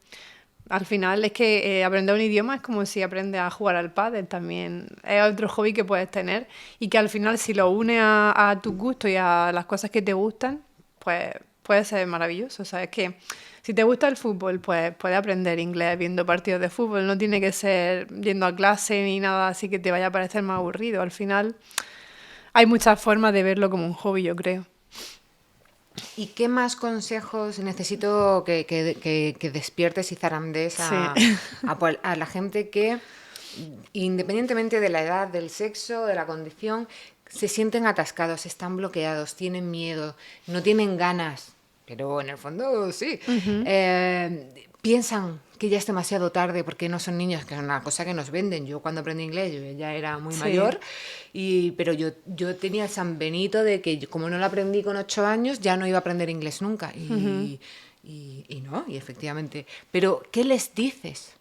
Al final es que aprender un idioma es como si aprendes a jugar al pádel también. Es otro hobby que puedes tener y que al final si lo unes a tus gustos y a las cosas que te gustan, pues puede ser maravilloso. O sea, es que si te gusta el fútbol, pues puedes aprender inglés viendo partidos de fútbol. No tiene que ser yendo a clase ni nada así que te vaya a parecer más aburrido. Al final hay muchas formas de verlo como un hobby, yo creo. ¿Y qué más consejos necesito que despiertes y zarandees Sí. a la gente que, independientemente de la edad, del sexo, de la condición, se sienten atascados, están bloqueados, tienen miedo, no tienen ganas, pero en el fondo sí, piensan que ya es demasiado tarde porque no son niños, que es una cosa que nos venden. Yo cuando aprendí inglés yo ya era muy Sí. mayor, pero yo tenía el San Benito de que como no lo aprendí con 8 años, ya no iba a aprender inglés nunca. Y no, y efectivamente. Pero, ¿qué les dices?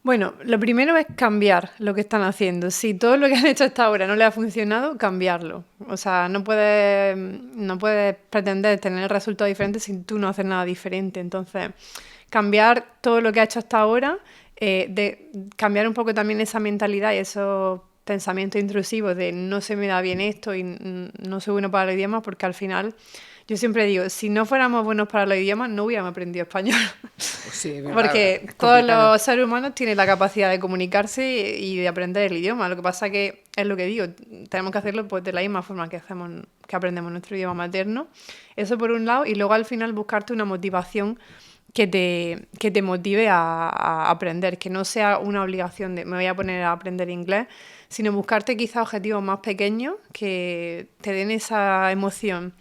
Bueno, lo primero es cambiar lo que están haciendo. Si todo lo que han hecho hasta ahora no les ha funcionado, cambiarlo. O sea, no puedes pretender tener resultados diferentes si tú no haces nada diferente. Entonces, cambiar todo lo que ha hecho hasta ahora, cambiar un poco también esa mentalidad y esos pensamientos intrusivos de no se me da bien esto y no soy bueno para los idiomas, porque al final yo siempre digo, si no fuéramos buenos para los idiomas, no hubiéramos aprendido español. Pues sí, verdad, Porque es todos complicado. los seres humanos tienen la capacidad de comunicarse y de aprender el idioma. Lo que pasa que es lo que digo, tenemos que hacerlo pues de la misma forma que aprendemos nuestro idioma materno. Eso por un lado, y luego al final buscarte una motivación que te motive a aprender, que no sea una obligación de me voy a poner a aprender inglés, sino buscarte quizá objetivos más pequeños que te den esa emoción.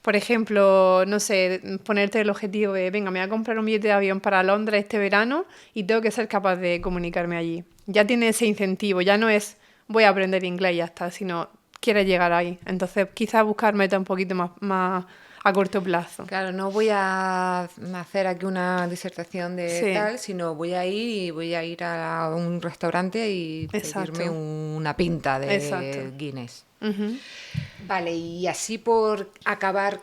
Por ejemplo, no sé, ponerte el objetivo de, venga, me voy a comprar un billete de avión para Londres este verano y tengo que ser capaz de comunicarme allí. Ya tiene ese incentivo, ya no es voy a aprender inglés y ya está, sino quieres llegar ahí. Entonces, quizás buscar metas un poquito más a corto plazo. Claro, no voy a hacer aquí una disertación de Sí, tal, sino voy a ir a un restaurante y pedirme exacto, una pinta exacto. de Guinness. Ujú. Vale, y así por acabar,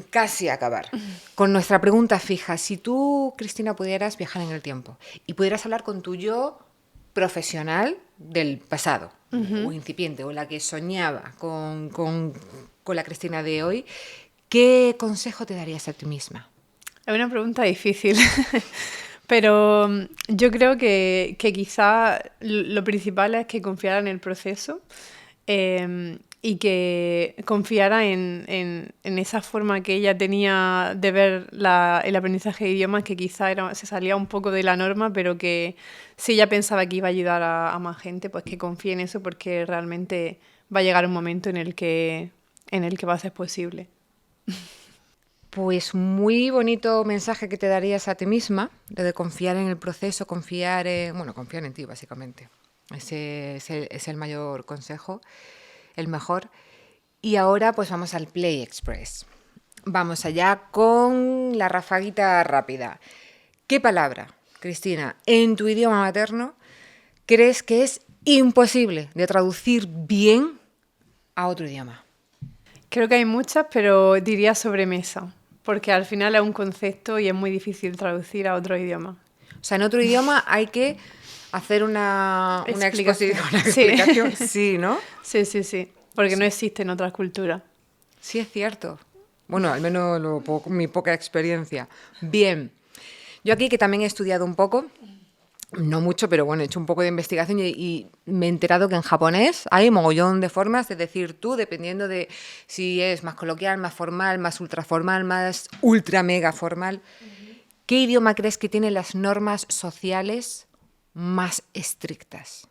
casi acabar, con nuestra pregunta fija. Si tú, Cristina, pudieras viajar en el tiempo y pudieras hablar con tu yo profesional del pasado, o incipiente, o la que soñaba con la Cristina de hoy, ¿qué consejo te darías a ti misma? Es una pregunta difícil, pero yo creo que quizá lo principal es que confiara en el proceso y que confiara en esa forma que ella tenía de ver el aprendizaje de idiomas, que quizá se salía un poco de la norma, pero que si ella pensaba que iba a ayudar a más gente, pues que confíe en eso porque realmente va a llegar un momento en el que va a ser posible. Pues muy bonito mensaje que te darías a ti misma, lo de confiar en el proceso, confiar en ti básicamente. Ese es el mayor consejo, el mejor. Y ahora pues vamos al Play Express. Vamos allá con la rafaguita rápida. ¿Qué palabra, Cristina, en tu idioma materno crees que es imposible de traducir bien a otro idioma? Creo que hay muchas, pero diría sobremesa, porque al final es un concepto y es muy difícil traducir a otro idioma. O sea, en otro idioma hay que hacer una Explicación. explicación. Sí, ¿no? Sí, sí, sí, porque no existe en otras culturas. Sí, es cierto. Bueno, al menos mi poca experiencia. Bien. Yo aquí, que también he estudiado un poco, no mucho, pero bueno, he hecho un poco de investigación y me he enterado que en japonés hay mogollón de formas de decir tú, dependiendo de si es más coloquial, más formal, más ultraformal, más ultra mega formal. ¿Qué idioma crees que tiene las normas sociales más estrictas?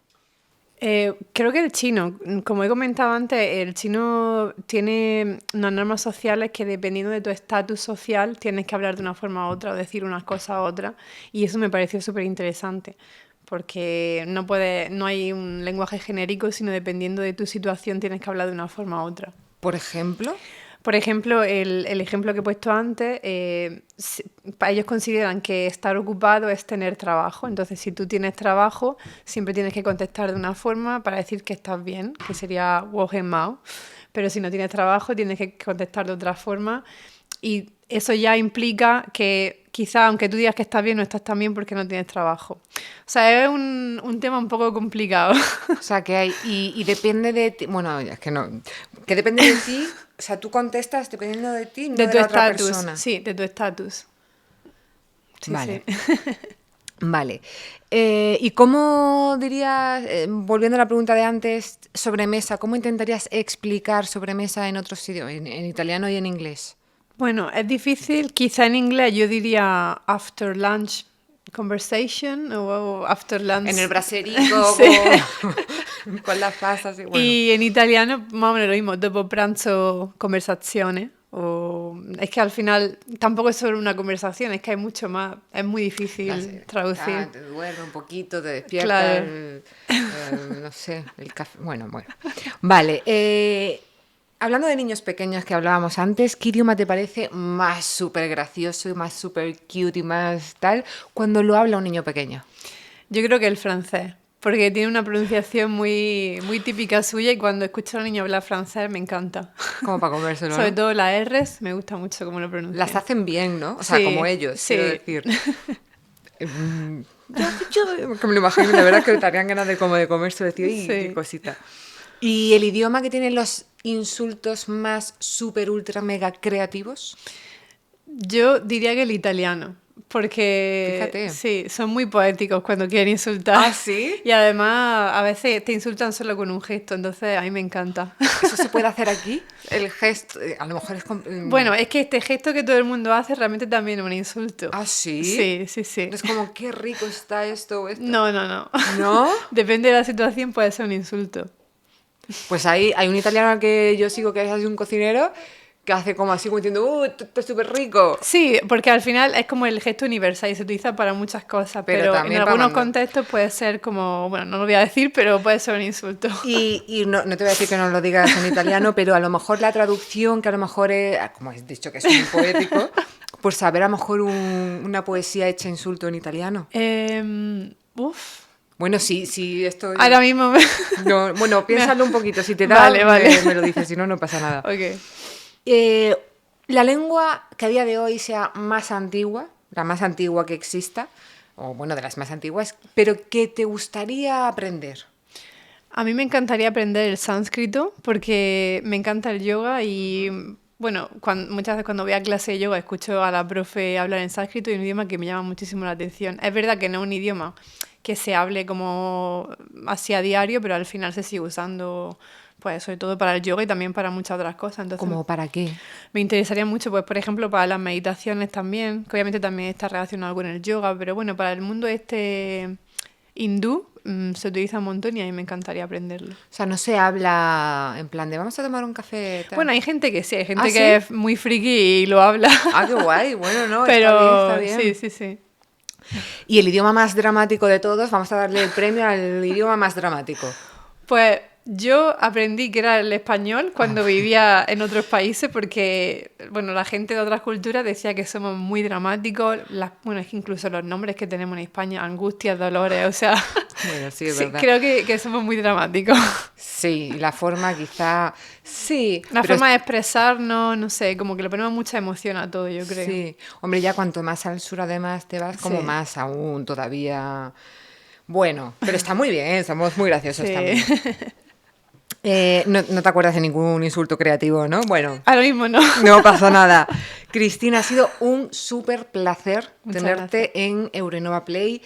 Creo que el chino, como he comentado antes, el chino tiene unas normas sociales que dependiendo de tu estatus social tienes que hablar de una forma u otra o decir unas cosas a otras y eso me pareció súper interesante porque no hay un lenguaje genérico, sino dependiendo de tu situación tienes que hablar de una forma u otra. Por ejemplo, Por ejemplo, el ejemplo que he puesto antes, ellos consideran que estar ocupado es tener trabajo. Entonces, si tú tienes trabajo, siempre tienes que contestar de una forma para decir que estás bien, que sería 我很忙. Pero si no tienes trabajo, tienes que contestar de otra forma. Y eso ya implica que quizá, aunque tú digas que estás bien, no estás tan bien porque no tienes trabajo. O sea, es un tema un poco complicado. o sea, que hay, y depende de ti, bueno, es que no, que depende de ti, o sea, tú contestas dependiendo de ti, no De de tu la otra estatus. persona. Sí, de tu estatus. Sí, Vale. sí. Vale. ¿Y cómo dirías, volviendo a la pregunta de antes, sobremesa, cómo intentarías explicar sobremesa en otros idiomas, en italiano y en inglés? Bueno, es difícil. Quizá en inglés yo diría after lunch conversation o after lunch. En el braserico, Sí. con las pasas y bueno. Y en italiano más o menos lo mismo, dopo pranzo conversazione. O es que al final tampoco es solo una conversación, es que hay mucho más. Es muy difícil traducir. Te duerme un poquito, te despierta, Claro. no sé, el café. Bueno. Vale. Hablando de niños pequeños que hablábamos antes, ¿qué idioma te parece más súper gracioso y más súper cute y más tal cuando lo habla un niño pequeño? Yo creo que el francés, porque tiene una pronunciación muy, muy típica suya y cuando escucho a un niño hablar francés me encanta. Como para comérselo, Sobre ¿no? todo las R's, me gusta mucho cómo lo pronuncian. Las hacen bien, ¿no? O sea, Sí, como ellos, sí. quiero decir. Que me lo imagino, la verdad que me darían ganas de como de comerse, decir, ¡ay, Sí. qué cosita! ¿Y el idioma que tiene los insultos más súper, ultra, mega creativos? Yo diría que el italiano, porque Fíjate. sí, son muy poéticos cuando quieren insultar. ¿Ah, sí? Y además a veces te insultan solo con un gesto, entonces a mí me encanta. ¿Eso se puede hacer aquí? El gesto, a lo mejor es... Bueno, es que este gesto que todo el mundo hace realmente también es un insulto. ¿Ah, sí? Sí, sí, sí. Es como, qué rico está esto o esto. No, no, no. ¿No? Depende de la situación, puede ser un insulto. Pues ahí hay un italiano al que yo sigo que es así un cocinero que hace como así como diciendo, esto es súper rico. Sí, porque al final es como el gesto universal y se utiliza para muchas cosas, Pero pero en también para algunos mandar. contextos puede ser como, bueno, no lo voy a decir, pero puede ser un insulto. Y no te voy a decir que no lo digas en italiano, pero a lo mejor la traducción, que a lo mejor es, como has dicho que es muy poético, pues saber a lo mejor una poesía hecha insulto en italiano. Uf. Bueno, sí, esto... Ahora mismo No, bueno, piénsalo un poquito, si te da, Vale, vale. me lo dices, si no, no pasa nada. Ok. La lengua que a día de hoy sea más antigua, la más antigua que exista, o bueno, de las más antiguas, pero que te gustaría aprender. A mí me encantaría aprender el sánscrito porque me encanta el yoga y, bueno, muchas veces cuando voy a clase de yoga escucho a la profe hablar en sánscrito y es un idioma que me llama muchísimo la atención. Es verdad que no es un idioma que se hable como así a diario, pero al final se sigue usando, pues sobre todo para el yoga y también para muchas otras cosas. Entonces, ¿Cómo para qué? me interesaría mucho, pues por ejemplo, para las meditaciones también, que obviamente también está relacionado con el yoga, pero bueno, para el mundo hindú se utiliza un montón y a mí me encantaría aprenderlo. O sea, no se habla en plan de vamos a tomar un café. Tal. Bueno, hay gente que sí, hay gente ¿Ah, que sí? es muy friki y lo habla. Ah, qué guay. Bueno, no, Pero está bien. sí, sí, sí. Y el idioma más dramático de todos, vamos a darle el premio al idioma más dramático. Pues Yo aprendí que era el español cuando vivía en otros países porque, bueno, la gente de otras culturas decía que somos muy dramáticos. Bueno, es que incluso los nombres que tenemos en España, Angustias, Dolores, o sea, Bueno, sí, es sí, verdad. creo que somos muy dramáticos. Sí, la forma quizá, sí, La pero forma de expresarnos, no sé, como que le ponemos mucha emoción a todo, yo creo. sí, hombre, ya cuanto más al sur además te vas, como Sí, más aún todavía. Bueno, pero está muy bien, somos muy graciosos sí. también. No te acuerdas de ningún insulto creativo, ¿no? Bueno, Ahora mismo no. no pasa nada. Cristina, ha sido un súper placer Muchas gracias. tenerte en Eurenova Play.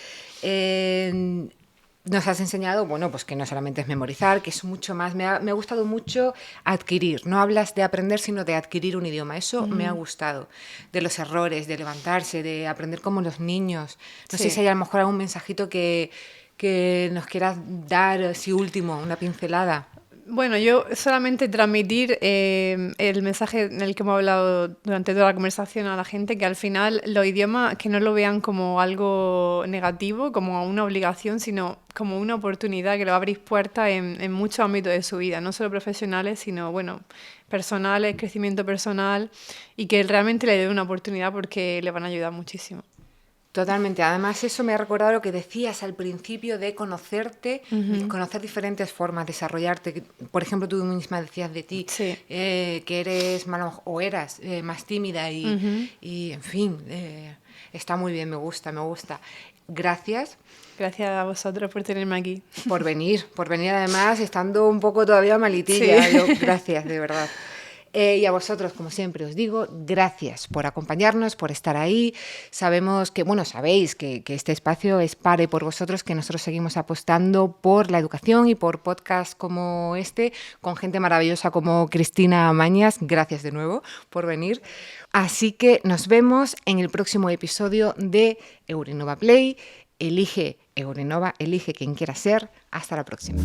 Nos has enseñado, bueno, pues que no solamente es memorizar, que es mucho más. Me ha gustado mucho adquirir. No hablas de aprender, sino de adquirir un idioma. Eso me ha gustado. De los errores, de levantarse, de aprender como los niños. No sé si Sí. hay a lo mejor algún mensajito que nos quieras dar, así último, una pincelada. Bueno, yo solamente transmitir el mensaje en el que hemos hablado durante toda la conversación a la gente, que al final los idiomas que no lo vean como algo negativo, como una obligación, sino como una oportunidad que le va a abrir puertas en muchos ámbitos de su vida, no solo profesionales, sino, bueno, personales, crecimiento personal, y que realmente le dé una oportunidad porque le van a ayudar muchísimo. Totalmente. Además, eso me ha recordado lo que decías al principio de conocerte, conocer diferentes formas, desarrollarte. Por ejemplo, tú misma decías de ti Sí. que eres o eras más tímida y en fin, está muy bien, me gusta, me gusta. Gracias Gracias a vosotros por tenerme aquí. por venir además estando un poco todavía malitilla. Sí. Gracias, de verdad. Y a vosotros, como siempre os digo, gracias por acompañarnos, por estar ahí. Sabemos que, bueno, sabéis que este espacio es para y por vosotros, que nosotros seguimos apostando por la educación y por podcasts como este, con gente maravillosa como Cristina Mañas. Gracias de nuevo por venir. Así que nos vemos en el próximo episodio de Eurenova Play. Elige Eurenova, elige quien quiera ser. Hasta la próxima.